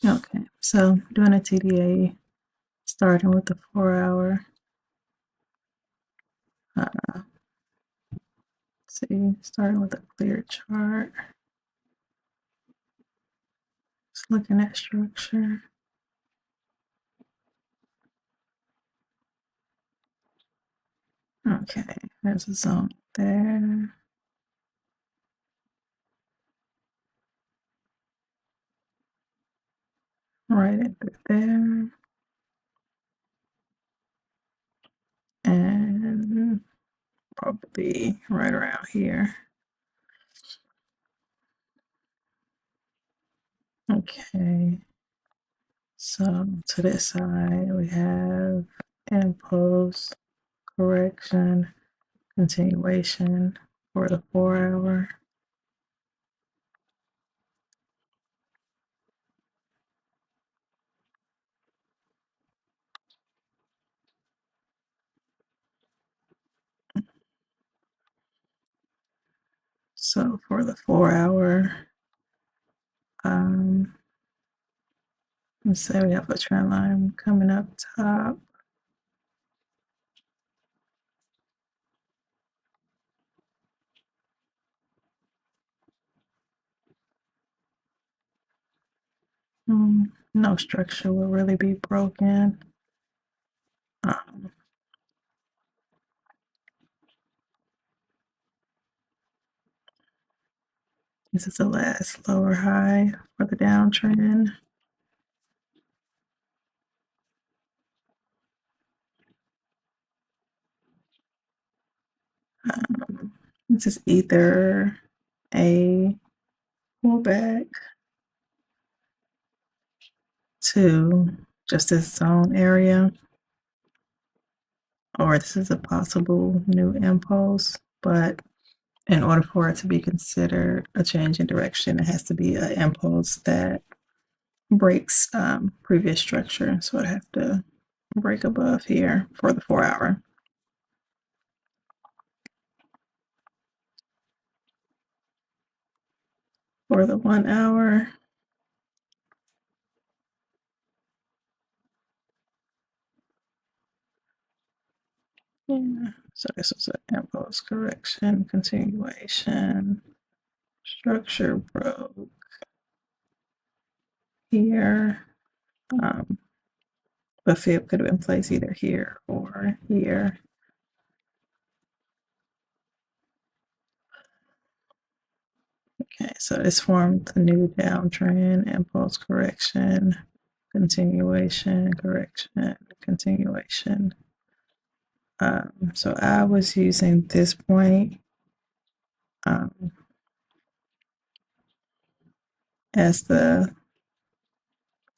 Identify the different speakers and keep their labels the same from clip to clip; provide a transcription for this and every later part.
Speaker 1: Okay, so doing a TDA, starting with the 4 hour. See, starting with a clear chart. Just looking at structure. Okay, there's a zone there. Right into there. And probably right around here. Okay. So to this side, we have impulse, correction, continuation for the 4 hour. So for the 4 hour, let's say we have a trend line coming up top. No structure will really be broken. Um, this is the last lower high for the downtrend. This is either a pullback to just this zone area, or this is a possible new impulse. But in order for it to be considered a change in direction, it has to be an impulse that breaks previous structure. So I'd have to break above here for the 4 hour. For the 1 hour, yeah. So this was an impulse correction, continuation, structure broke here. The fib could have been placed either here or here. Okay, so it's formed the new downtrend, impulse correction, continuation, correction, continuation. So I was using this point as the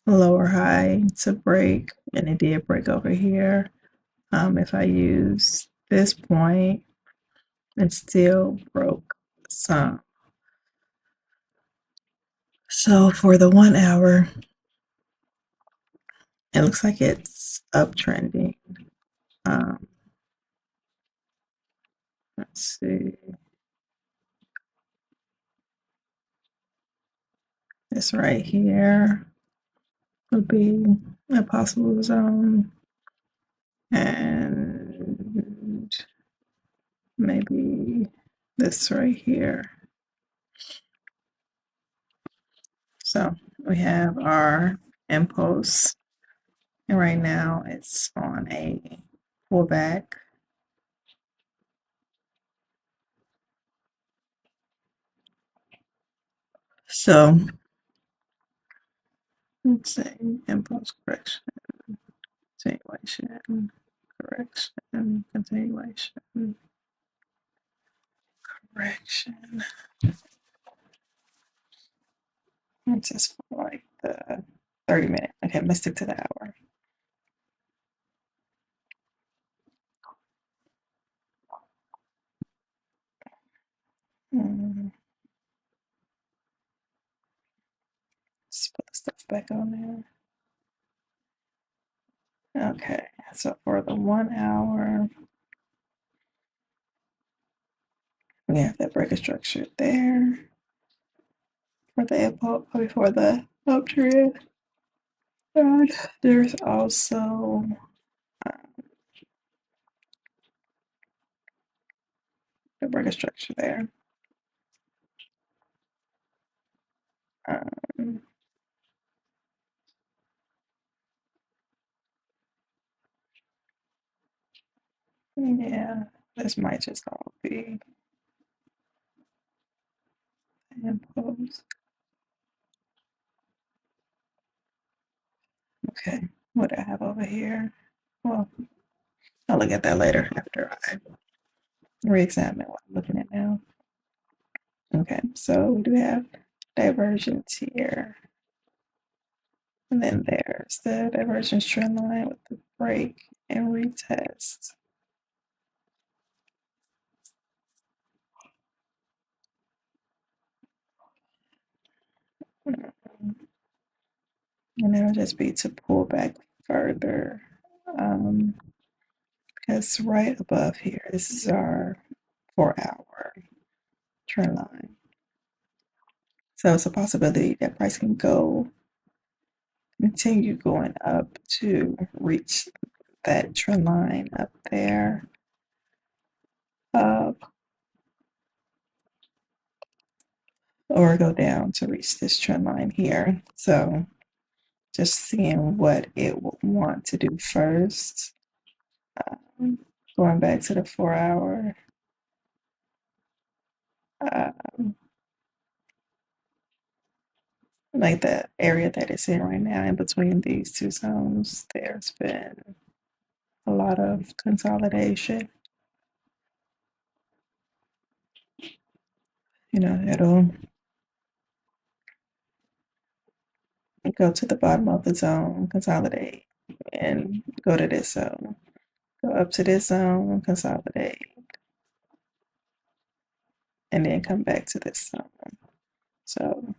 Speaker 1: lower high to break, and it did break over here. If I use this point, it still broke some. So for the 1 hour, it looks like it's uptrending. Let's see. This right here would be a possible zone. And maybe this right here. So we have our impulse, and right now it's on a pullback. So let's say impulse correction, continuation, correction, continuation, correction. It's just for like the 30-minute. Okay, let's stick to the hour. Let's put the stuff back on there. Okay, so for the 1 hour, we have that breaker structure there for the uptrend. And there's also the breaker structure there. Um, yeah, this might just all be imposed. Okay, what do I have over here? Well, I'll look at that later after I re-examine what I'm looking at now. Okay, so we do have divergence here. And then there's the divergence trend line with the break and retest. And it'll just be to pull back further. Because right above here, this is our 4-hour trend line. So it's a possibility that price can continue going up to reach that trend line up there. Or go down to reach this trend line here. So just seeing what it will want to do first. Going back to the 4-hour. Like the area that it's in right now in between these two zones, there's been a lot of consolidation. It'll go to the bottom of the zone, consolidate, and go to this zone. Go up to this zone, consolidate, and then come back to this zone. So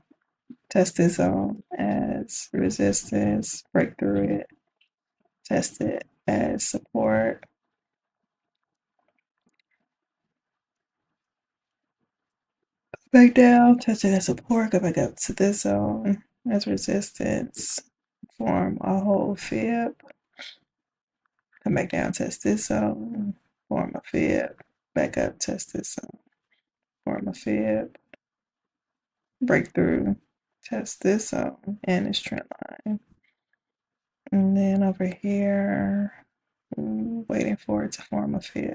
Speaker 1: test this zone as resistance, break through it, test it as support. Back down, test it as support, go back up to this zone as resistance, form a whole fib, come back down, test this zone, form a fib, back up, test this zone, form a fib, breakthrough, test this zone and this trend line. And then over here, waiting for it to form a fib.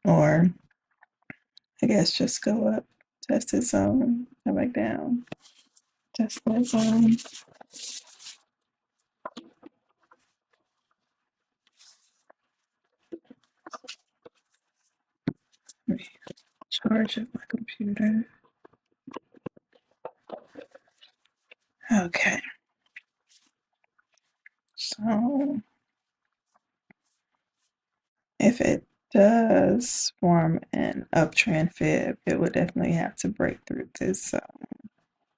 Speaker 1: Or I guess just go up, test this zone, come back down, test that zone. Charge up my computer. Okay. So if it does form an uptrend fib, it would definitely have to break through this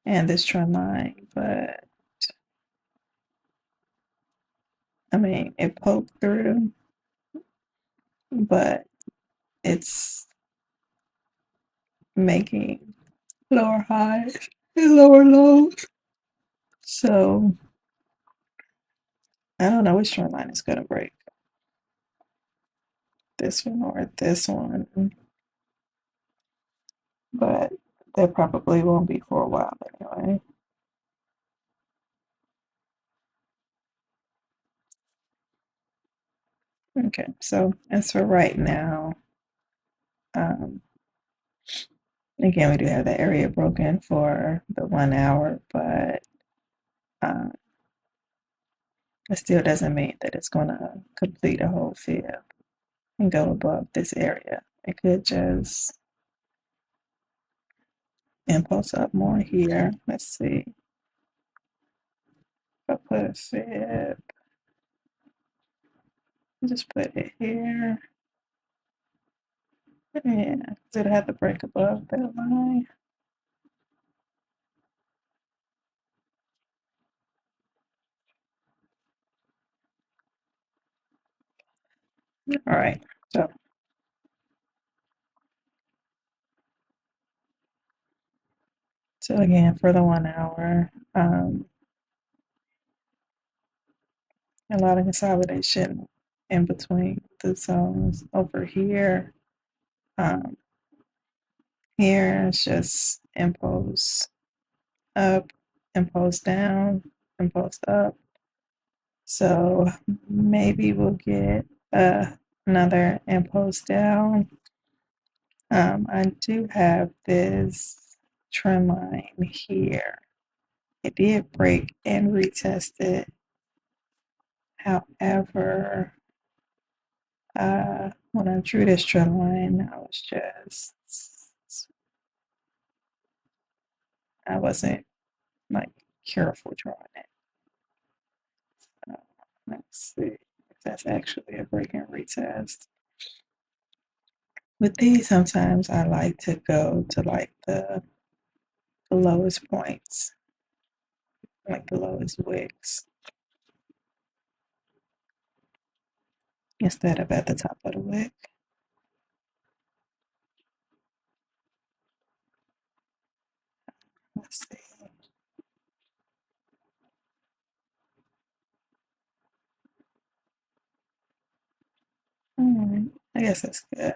Speaker 1: and this trend line. But I mean, it poked through, but it's making lower highs and lower lows. So I don't know which trend line is going to break. This one or this one. But they probably won't be for a while anyway. Okay, so as for right now, um, again, we do have the area broken for the 1 hour, but uh, it still doesn't mean that it's going to complete a whole fib and go above this area. It could just impulse up more here. Let's see. If I put a fib, just put it here. Yeah, did it have to break above that line? All right, so So again, for the 1 hour, a lot of consolidation in between the zones over here. Um, Here it's just impulse up, impulse down, impulse up. So maybe we'll get another impulse down. I do have this trend line here. It did break and retest it. However, when I drew this trend line, I wasn't like careful drawing it. Let's see if that's actually a break and retest. With these, sometimes I like to go to like the lowest points, like the lowest wicks, instead of at the top of the wick. Let's see. All right, I guess that's good.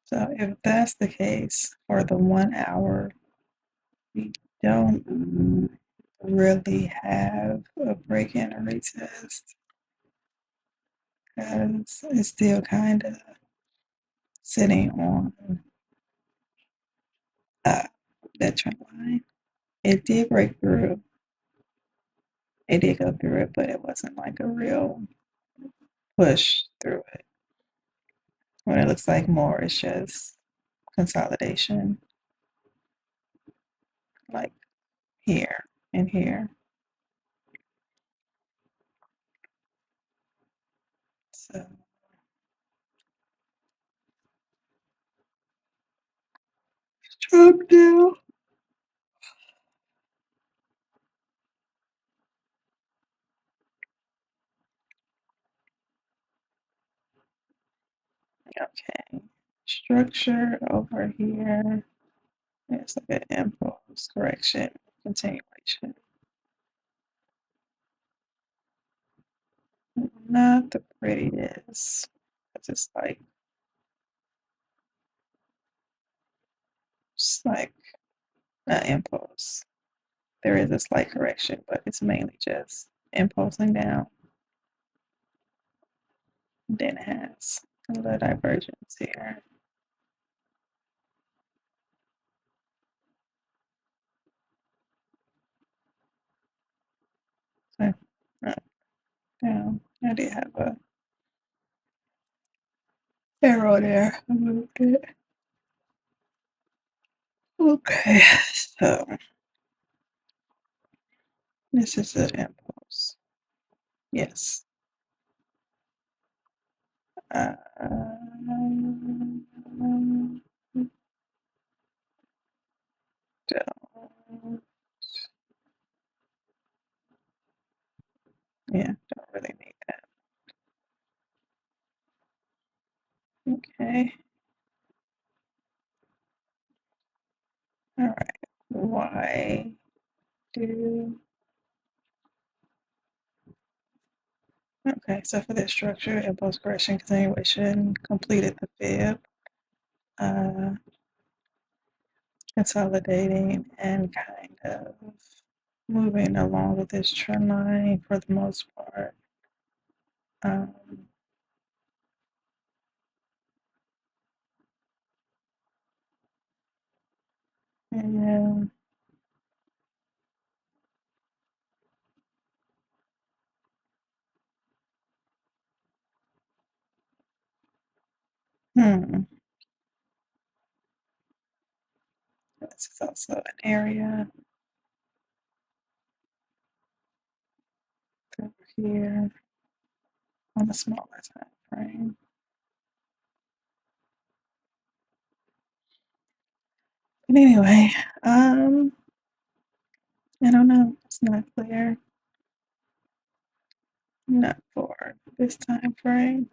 Speaker 1: So if that's the case for the 1 hour, we don't really have a break in or retest because it's still kind of sitting on uh, that trend line. It did break through. It did go through it, but it wasn't like a real push through it. What it looks like more is just consolidation, like here and here. So drop down. Okay. Structure over here. It's like an impulse correction, continuation. Not the prettiest. It's just like an impulse. There is a slight correction, but it's mainly just impulsing down. Then it has a little divergence here. So, down. I did have a arrow there. I moved it. Okay, so this is an impulse. Yes. Um, down. Yeah, don't really need that. Okay. All right. Why do okay, so for this structure, impulse correction continuation completed the fib, uh, consolidating and kind of moving along with this trend line for the most part. Um, and hmm, this is also an area over here on the smaller time frame. But anyway, I don't know. It's not clear. Not for this time frame.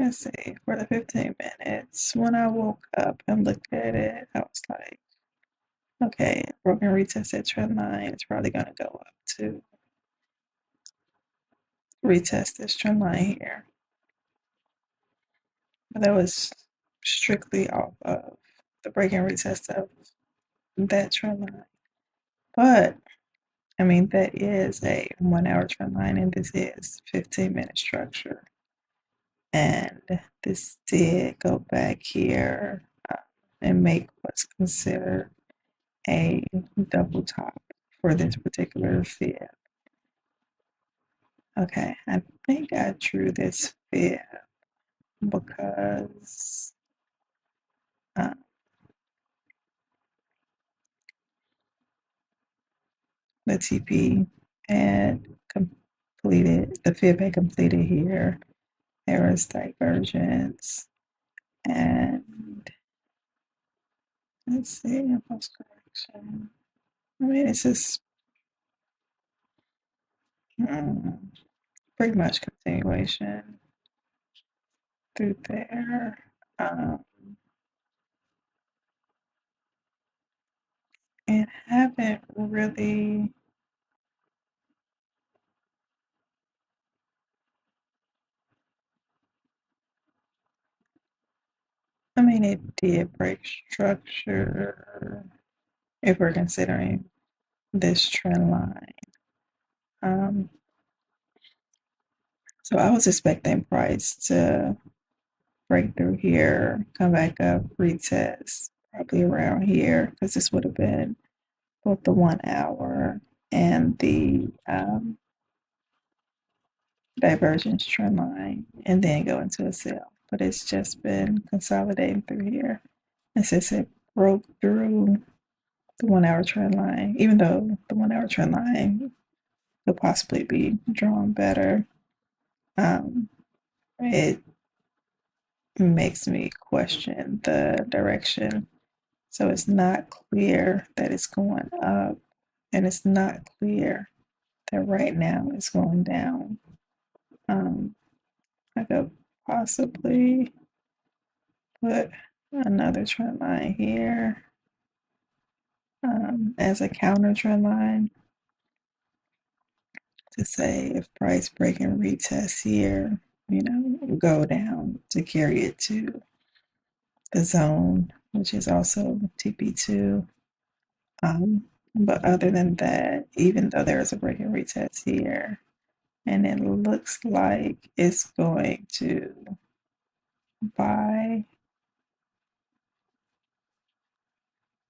Speaker 1: let's see, for the 15 minutes, when I woke up and looked at it, I was like, okay, broken retested trend line. It's probably going to go up to retest this trend line here. But that was strictly off of the break and retest of that trend line. But I mean, that is a 1 hour trend line, and this is 15-minute structure. And this did go back here and make what's considered a double top for this particular fib. Okay, I think I drew this fib because uh, the TP had completed, the fib had completed here. There was divergence, and let's see, post correction. I mean, it's just pretty much continuation through there. And haven't really, I mean, it did break structure if we're considering this trend line. So I was expecting price to break through here, come back up, retest probably around here, because this would have been both the 1 hour and the divergence trend line, and then go into a sell. But it's just been consolidating through here. And since it broke through the 1 hour trend line, even though the 1 hour trend line could possibly be drawn better, it makes me question the direction. So it's not clear that it's going up, and it's not clear that right now it's going down. I could possibly put another trend line here as a counter trend line to say if price break and retest here, go down to carry it to the zone, which is also TP2. But other than that, even though there is a break and retest here, and it looks like it's going to buy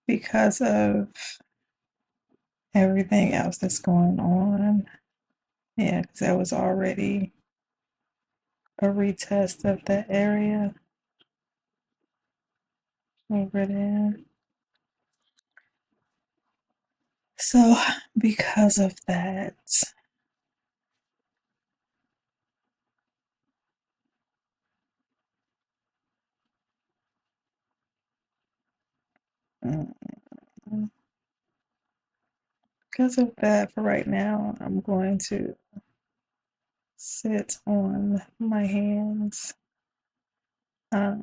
Speaker 1: because of everything else that's going on. Yeah, because that was already a retest of that area over there. So, because of that, because of that, for right now, I'm going to sit on my hands. Yeah.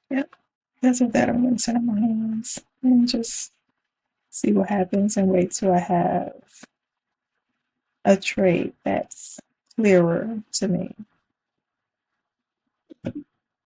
Speaker 1: Yep. Because of that, I'm going to sit on my hands and just see what happens and wait till I have a trade that's clearer to me.